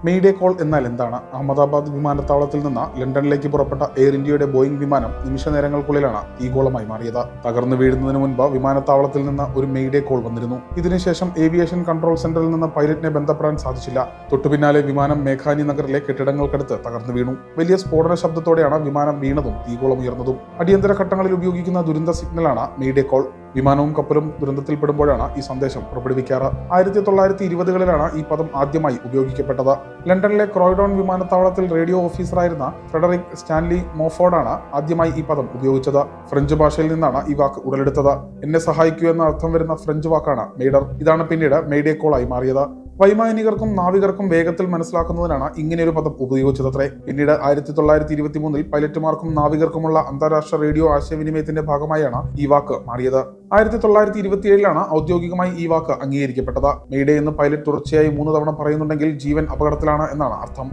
Mayday call എന്നാൽ എന്താണ്? അഹമ്മദാബാദ് വിമാനത്താവളത്തിൽ നിന്ന് ലണ്ടനിലേക്ക് പുറപ്പെട്ട എയർ ഇന്ത്യയുടെ ബോയിംഗ് വിമാനം നിമിഷ നേരങ്ങൾക്കുള്ളിലാണ് തീഗോളമായി മാറിയത്. തകർന്നു വീഴുന്നതിന് മുൻപ് വിമാനത്താവളത്തിൽ നിന്ന് ഒരു മെയ്ഡേ കോൾ വന്നിരുന്നു. ഇതിനുശേഷം ഏവിയേഷൻ കൺട്രോൾ സെന്ററിൽ നിന്ന് പൈലറ്റിനെ ബന്ധപ്പെടാൻ സാധിച്ചില്ല. തൊട്ടുപിന്നാലെ വിമാനം മേഘാനി നഗറിലെ കെട്ടിടങ്ങൾക്കടുത്ത് തകർന്നു വീണു. വലിയ സ്ഫോടന ശബ്ദത്തോടെയാണ് വിമാനം വീണതും തീഗോളം ഉയർന്നതും. അടിയന്തര ഘട്ടങ്ങളിൽ ഉപയോഗിക്കുന്ന ദുരന്ത സിഗ്നലാണ് മെയ്ഡേ കോൾ. വിമാനവും കപ്പലും ദുരന്തത്തിൽപ്പെടുമ്പോഴാണ് ഈ സന്ദേശം പുറപ്പെടുവിക്കാറ്. 1920കളിലാണ് ഈ പദം ആദ്യമായി ഉപയോഗിക്കപ്പെട്ടത്. ലണ്ടനിലെ ക്രോയ്ഡോൺ വിമാനത്താവളത്തിൽ റേഡിയോ ഓഫീസറായിരുന്ന ഫ്രെഡറിക് സ്റ്റാൻലി മോഫോർഡാണ് ആദ്യമായി ഈ പദം ഉപയോഗിച്ചത്. ഫ്രഞ്ച് ഭാഷയിൽ നിന്നാണ് ഈ വാക്ക് ഉടലെടുത്തത്. എന്നെ സഹായിക്കൂ എന്ന അർത്ഥം വരുന്ന ഫ്രഞ്ച് വാക്കാണ് മെയ്ഡർ. ഇതാണ് പിന്നീട് മെയ്ഡേ കോളായി മാറിയത്. വൈമാനികർക്കും നാവികർക്കും വേഗത്തിൽ മനസ്സിലാക്കുന്നതിനാണ് ഇങ്ങനെയൊരു പദം ഉപയോഗിച്ചതത്രേ. പിന്നീട് 1923 പൈലറ്റുമാർക്കും നാവികർക്കുമുള്ള അന്താരാഷ്ട്ര റേഡിയോ ആശയവിനിമയത്തിന്റെ ഭാഗമായാണ് ഈ വാക്ക് മാറിയത്. 1927 ഔദ്യോഗികമായി ഈ വാക്ക് അംഗീകരിക്കപ്പെട്ടത്. മെയ്ഡേ എന്ന് പൈലറ്റ് തുടർച്ചയായി 3 തവണ പറയുന്നുണ്ടെങ്കിൽ ജീവൻ അപകടത്തിലാണ് എന്നാണ് അർത്ഥം.